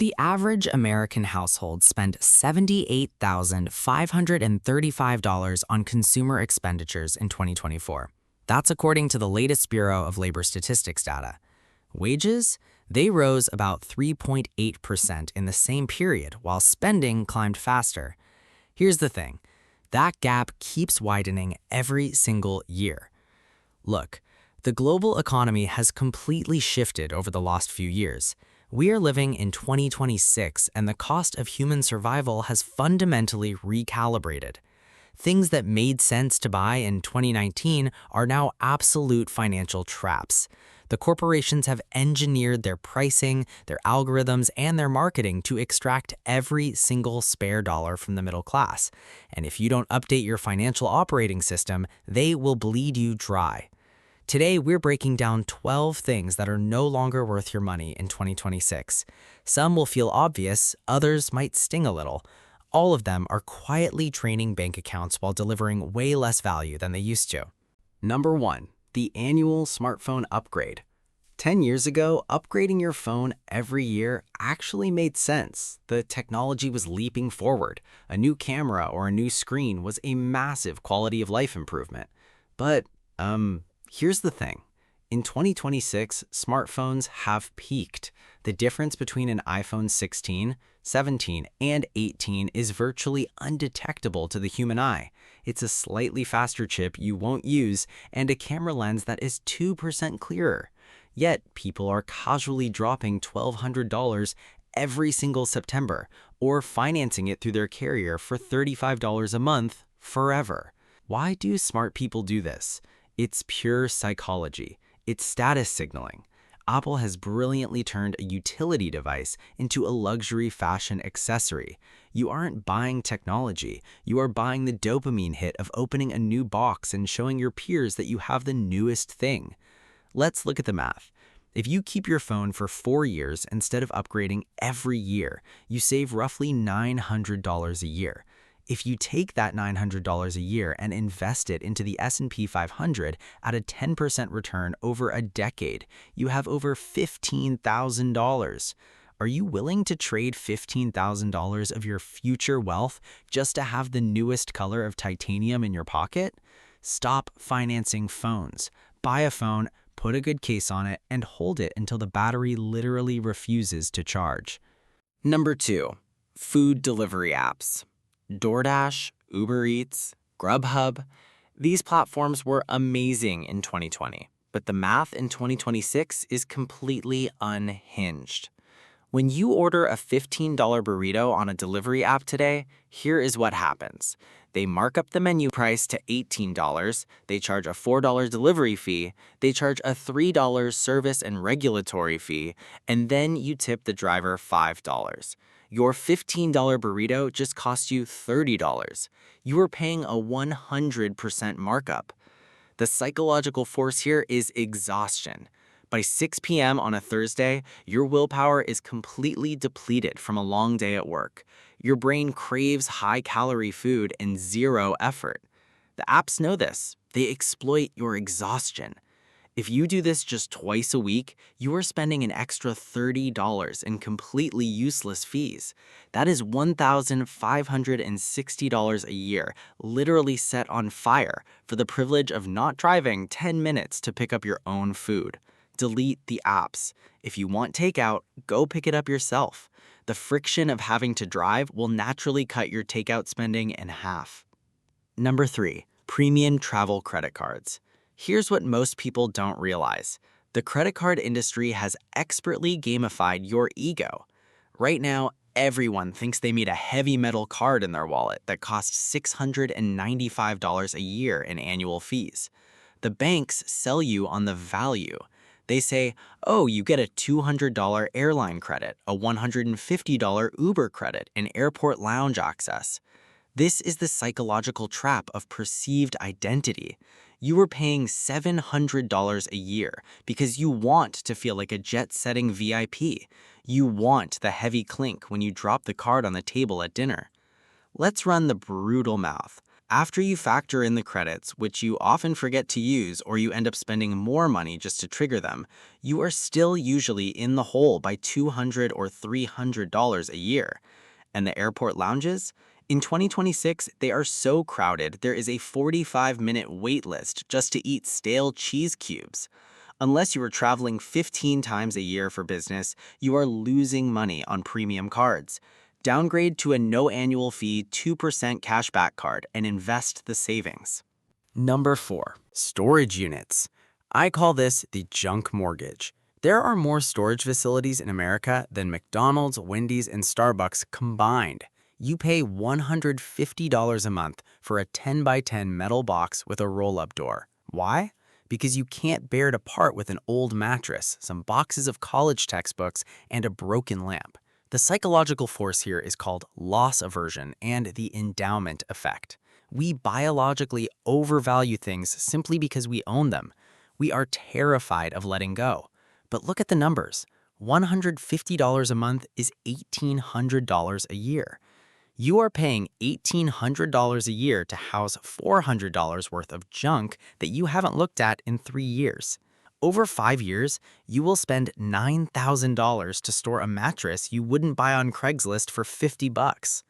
The average American household spent $78,535 on consumer expenditures in 2024. That's according to the latest Bureau of Labor Statistics data. Wages? They rose about 3.8% in the same period, while spending climbed faster. Here's the thing. That gap keeps widening every single year. Look, the global economy has completely shifted over the last few years. We are living in 2026, and the cost of human survival has fundamentally recalibrated. Things that made sense to buy in 2019 are now absolute financial traps. The corporations have engineered their pricing, their algorithms, and their marketing to extract every single spare dollar from the middle class. And if you don't update your financial operating system, they will bleed you dry. Today, we're breaking down 12 things that are no longer worth your money in 2026. Some will feel obvious, others might sting a little. All of them are quietly draining bank accounts while delivering way less value than they used to. Number 1. The annual smartphone upgrade. 10 years ago, upgrading your phone every year actually made sense. The technology was leaping forward. A new camera or a new screen was a massive quality of life improvement. But, here's the thing. In 2026, smartphones have peaked. The difference between an iPhone 16, 17, and 18 is virtually undetectable to the human eye. It's a slightly faster chip you won't use and a camera lens that is 2% clearer. Yet, people are casually dropping $1,200 every single September or financing it through their carrier for $35 a month forever. Why do smart people do this? It's pure psychology. It's status signaling. Apple has brilliantly turned a utility device into a luxury fashion accessory. You aren't buying technology. You are buying the dopamine hit of opening a new box and showing your peers that you have the newest thing. Let's look at the math. If you keep your phone for 4 years instead of upgrading every year, you save roughly $900 a year. If you take that $900 a year and invest it into the S&P 500 at a 10% return over a decade, you have over $15,000. Are you willing to trade $15,000 of your future wealth just to have the newest color of titanium in your pocket? Stop financing phones. Buy a phone, put a good case on it, and hold it until the battery literally refuses to charge. Number 2. Food delivery apps. DoorDash, Uber Eats, Grubhub. These platforms were amazing in 2020, but the math in 2026 is completely unhinged. When you order a $15 burrito on a delivery app today, here is what happens. They mark up the menu price to $18, they charge a $4 delivery fee, they charge a $3 service and regulatory fee, and then you tip the driver $5. Your $15 burrito just cost you $30. You are paying a 100% markup. The psychological force here is exhaustion. By 6 p.m. on a Thursday, your willpower is completely depleted from a long day at work. Your brain craves high-calorie food and zero effort. The apps know this. They exploit your exhaustion. If you do this just twice a week, you are spending an extra $30 in completely useless fees. That is $1,560 a year, literally set on fire, for the privilege of not driving 10 minutes to pick up your own food. Delete the apps. If you want takeout, go pick it up yourself. The friction of having to drive will naturally cut your takeout spending in half. Number 3. Premium travel credit cards. Here's what most people don't realize. The credit card industry has expertly gamified your ego. Right now, everyone thinks they need a heavy metal card in their wallet that costs $695 a year in annual fees. The banks sell you on the value. They say, oh, you get a $200 airline credit, a $150 Uber credit, and airport lounge access. This is the psychological trap of perceived identity. You are paying $700 a year because you want to feel like a jet-setting VIP. You want the heavy clink when you drop the card on the table at dinner. Let's run the brutal math. After you factor in the credits, which you often forget to use or you end up spending more money just to trigger them, you are still usually in the hole by $200 or $300 a year. And the airport lounges? In 2026, they are so crowded there is a 45-minute wait list just to eat stale cheese cubes. Unless you are traveling 15 times a year for business, you are losing money on premium cards. Downgrade to a no annual fee 2% cashback card and invest the savings. Number 4. Storage units. I call this the junk mortgage. There are more storage facilities in America than McDonald's, Wendy's, and Starbucks combined. You pay $150 a month for a 10 by 10 metal box with a roll-up door. Why? Because you can't bear to part with an old mattress, some boxes of college textbooks, and a broken lamp. The psychological force here is called loss aversion and the endowment effect. We biologically overvalue things simply because we own them. We are terrified of letting go. But look at the numbers. $150 a month is $1,800 a year. You are paying $1,800 a year to house $400 worth of junk that you haven't looked at in 3 years. Over 5 years, you will spend $9,000 to store a mattress you wouldn't buy on Craigslist for $50.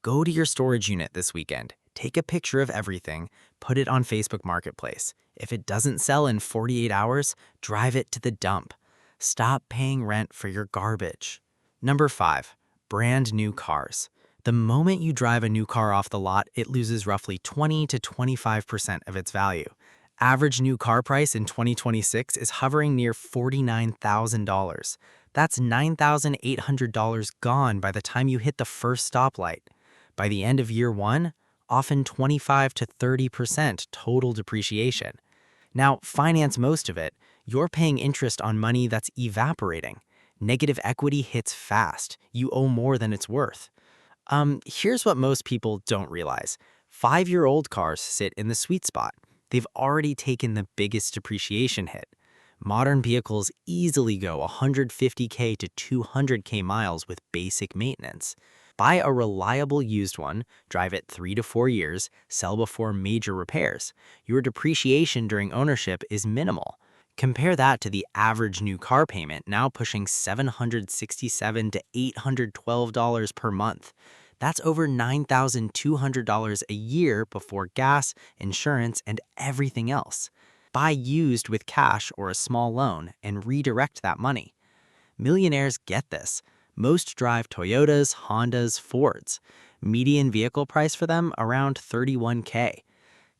Go to your storage unit this weekend, take a picture of everything, put it on Facebook Marketplace. If it doesn't sell in 48 hours, drive it to the dump. Stop paying rent for your garbage. Number 5. Brand new cars. The moment you drive a new car off the lot, it loses roughly 20 to 25% of its value. Average new car price in 2026 is hovering near $49,000. That's $9,800 gone by the time you hit the first stoplight. By the end of year 1, often 25 to 30% total depreciation. Now, finance most of it. You're paying interest on money that's evaporating. Negative equity hits fast. You owe more than it's worth. Here's what most people don't realize. 5-year-old cars sit in the sweet spot. They've already taken the biggest depreciation hit. Modern vehicles easily go 150K to 200K miles with basic maintenance. Buy a reliable used one, drive it 3 to 4 years, sell before major repairs. Your depreciation during ownership is minimal. Compare that to the average new car payment now pushing $767 to $812 per month. That's over $9,200 a year before gas, insurance, and everything else. Buy used with cash or a small loan and redirect that money. Millionaires get this. Most drive Toyotas, Hondas, Fords. Median vehicle price for them around $31K.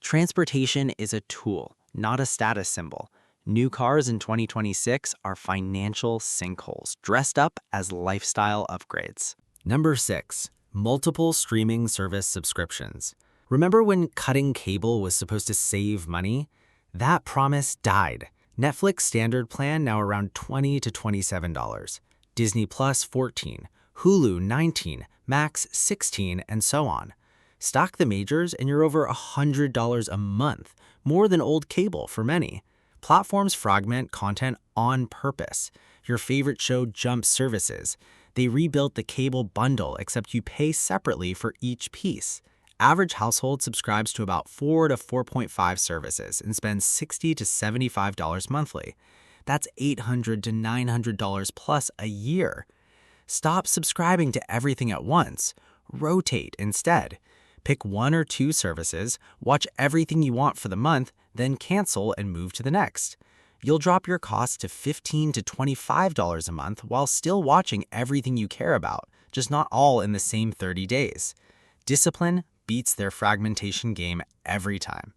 Transportation is a tool, not a status symbol. New cars in 2026 are financial sinkholes dressed up as lifestyle upgrades. Number 6. Multiple streaming service subscriptions. Remember when cutting cable was supposed to save money? That promise died. Netflix standard plan now around $20 to $27. Disney Plus $14, Hulu $19, Max $16, and so on. Stock the majors and you're over $100 a month, more than old cable for many. Platforms fragment content on purpose. Your favorite show jumps services. They rebuilt the cable bundle, except you pay separately for each piece. Average household subscribes to about 4 to 4.5 services and spends $60 to $75 monthly. That's $800 to $900 plus a year. Stop subscribing to everything at once. Rotate instead. Pick 1 or 2 services, watch everything you want for the month, then cancel and move to the next. You'll drop your costs to $15 to $25 a month while still watching everything you care about, just not all in the same 30 days. Discipline beats their fragmentation game every time.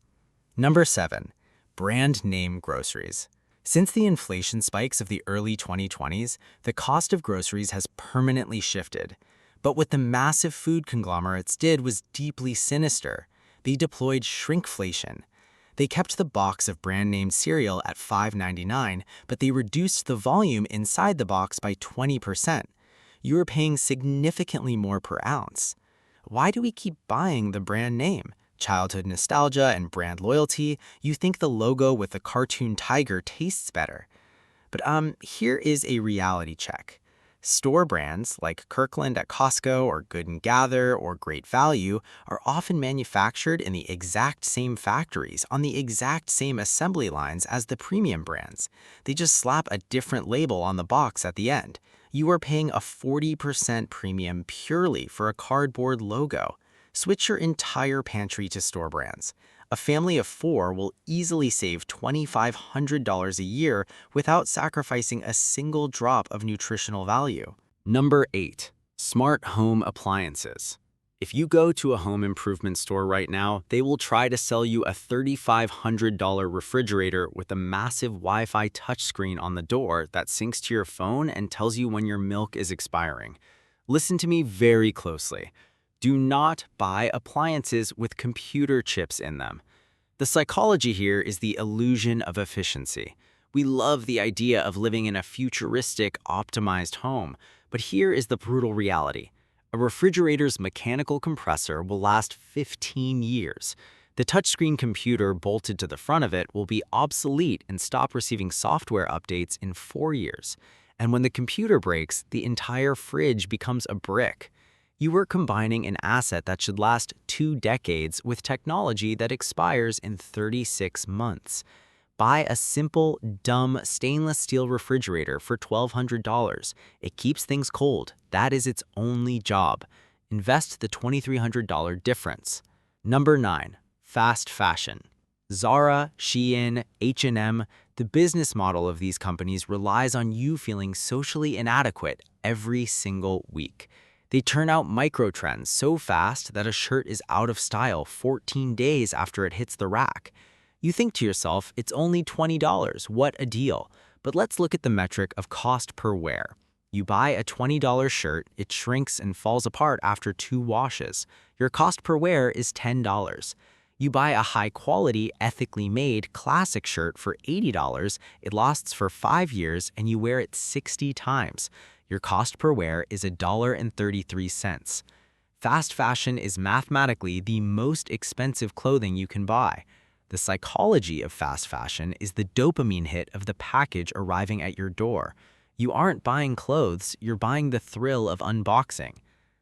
Number 7. Brand name groceries. Since the inflation spikes of the early 2020s, the cost of groceries has permanently shifted. But what the massive food conglomerates did was deeply sinister. They deployed shrinkflation. They kept the box of brand-name cereal at $5.99, but they reduced the volume inside the box by 20%. You are paying significantly more per ounce. Why do we keep buying the brand name? Childhood nostalgia and brand loyalty. You think the logo with the cartoon tiger tastes better. But here is a reality check. Store brands like Kirkland at Costco or Good and Gather or Great Value are often manufactured in the exact same factories on the exact same assembly lines as the premium brands. They just slap a different label on the box at the end. You are paying a 40% premium purely for a cardboard logo. Switch your entire pantry to store brands. A family of 4 will easily save $2,500 a year without sacrificing a single drop of nutritional value. Number 8. Smart home appliances. If you go to a home improvement store right now, they will try to sell you a $3,500 refrigerator with a massive Wi-Fi touchscreen on the door that syncs to your phone and tells you when your milk is expiring. Listen to me very closely. Do not buy appliances with computer chips in them. The psychology here is the illusion of efficiency. We love the idea of living in a futuristic, optimized home, but here is the brutal reality. A refrigerator's mechanical compressor will last 15 years. The touchscreen computer bolted to the front of it will be obsolete and stop receiving software updates in 4 years. And when the computer breaks, the entire fridge becomes a brick. You are combining an asset that should last 2 decades with technology that expires in 36 months. Buy a simple, dumb stainless steel refrigerator for $1,200. It keeps things cold. That is its only job. Invest the $2,300 difference. Number 9. Fast fashion. Zara, Shein, H&M, the business model of these companies relies on you feeling socially inadequate every single week. They turn out micro-trends so fast that a shirt is out of style 14 days after it hits the rack. You think to yourself, it's only $20, what a deal. But let's look at the metric of cost per wear. You buy a $20 shirt, it shrinks and falls apart after 2 washes. Your cost per wear is $10. You buy a high-quality, ethically made, classic shirt for $80, it lasts for 5 years and you wear it 60 times. Your cost per wear is $1.33. Fast fashion is mathematically the most expensive clothing you can buy. The psychology of fast fashion is the dopamine hit of the package arriving at your door. You aren't buying clothes, you're buying the thrill of unboxing.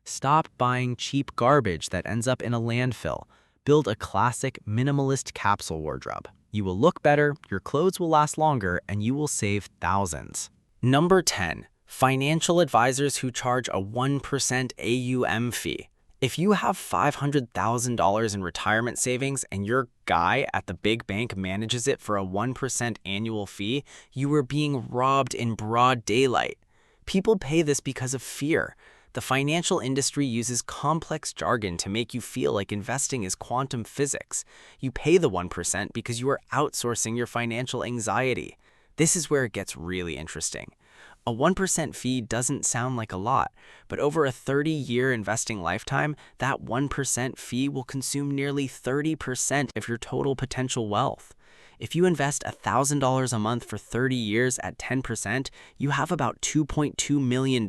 Stop buying cheap garbage that ends up in a landfill. Build a classic, minimalist capsule wardrobe. You will look better, your clothes will last longer, and you will save thousands. Number 10. Financial advisors who charge a 1% AUM fee. If you have $500,000 in retirement savings and your guy at the big bank manages it for a 1% annual fee, you are being robbed in broad daylight. People pay this because of fear. The financial industry uses complex jargon to make you feel like investing is quantum physics. You pay the 1% because you are outsourcing your financial anxiety. This is where it gets really interesting. A 1% fee doesn't sound like a lot, but over a 30-year investing lifetime, that 1% fee will consume nearly 30% of your total potential wealth. If you invest $1,000 a month for 30 years at 10%, you have about $2.2 million.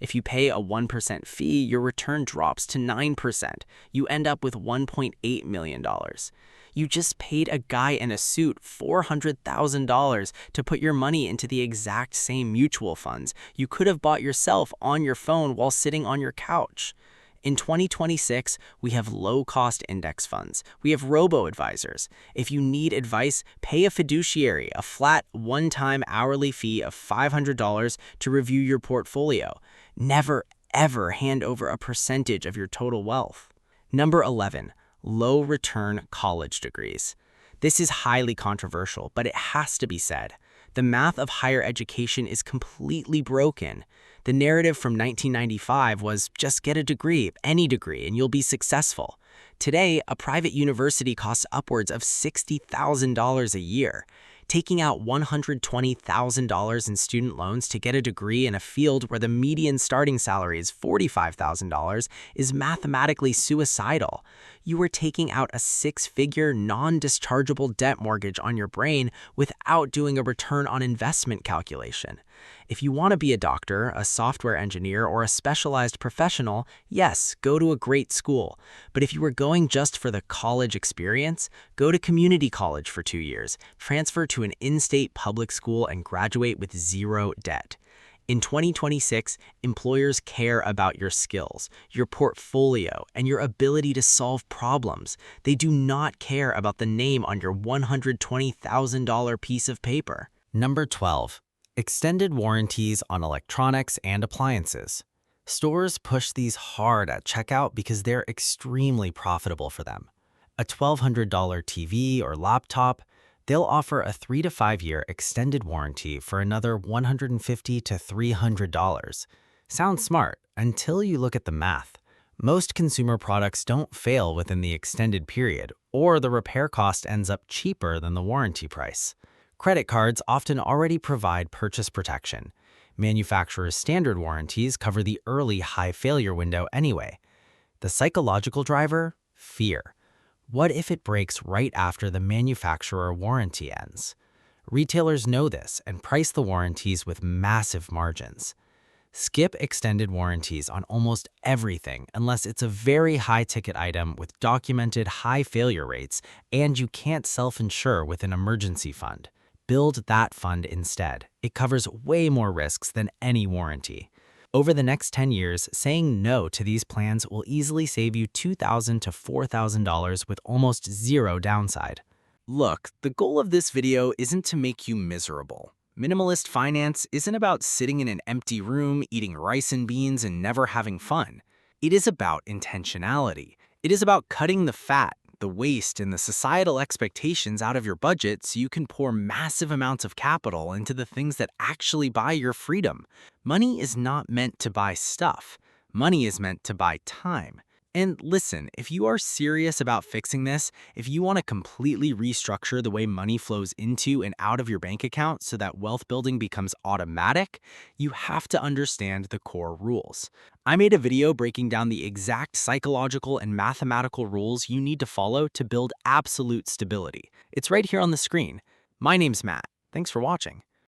If you pay a 1% fee, your return drops to 9%. You end up with $1.8 million. You just paid a guy in a suit $400,000 to put your money into the exact same mutual funds you could have bought yourself on your phone while sitting on your couch. In 2026, we have low-cost index funds. We have robo-advisors. If you need advice, pay a fiduciary a flat, one-time hourly fee of $500 to review your portfolio. Never, ever hand over a percentage of your total wealth. Number 11. Low-return college degrees. This is highly controversial, but it has to be said. The math of higher education is completely broken. The narrative from 1995 was just get a degree, any degree, and you'll be successful. Today, a private university costs upwards of $60,000 a year. Taking out $120,000 in student loans to get a degree in a field where the median starting salary is $45,000 is mathematically suicidal. You are taking out a 6-figure, non-dischargeable debt mortgage on your brain without doing a return on investment calculation. If you want to be a doctor, a software engineer, or a specialized professional, yes, go to a great school. But if you were going just for the college experience, go to community college for 2 years, transfer to an in-state public school, and graduate with 0 debt. In 2026, employers care about your skills, your portfolio, and your ability to solve problems. They do not care about the name on your $120,000 piece of paper. Number 12. Extended warranties on electronics and appliances. Stores push these hard at checkout because they're extremely profitable for them. A $1,200 TV or laptop, they'll offer a 3 to 5 year extended warranty for another $150 to $300. Sounds smart until you look at the math. Most consumer products don't fail within the extended period, or the repair cost ends up cheaper than the warranty price. Credit cards often already provide purchase protection. Manufacturers' standard warranties cover the early high failure window anyway. The psychological driver? Fear. What if it breaks right after the manufacturer warranty ends? Retailers know this and price the warranties with massive margins. Skip extended warranties on almost everything unless it's a very high-ticket item with documented high failure rates and you can't self-insure with an emergency fund. Build that fund instead. It covers way more risks than any warranty. Over the next 10 years, saying no to these plans will easily save you $2,000 to $4,000 with almost zero downside. Look, the goal of this video isn't to make you miserable. Minimalist finance isn't about sitting in an empty room, eating rice and beans, and never having fun. It is about intentionality. It is about cutting the fat, the waste, and the societal expectations out of your budget so you can pour massive amounts of capital into the things that actually buy your freedom. Money is not meant to buy stuff. Money is meant to buy time. And listen, if you are serious about fixing this, if you want to completely restructure the way money flows into and out of your bank account so that wealth building becomes automatic, you have to understand the core rules. I made a video breaking down the exact psychological and mathematical rules you need to follow to build absolute stability. It's right here on the screen. My name's Matt. Thanks for watching.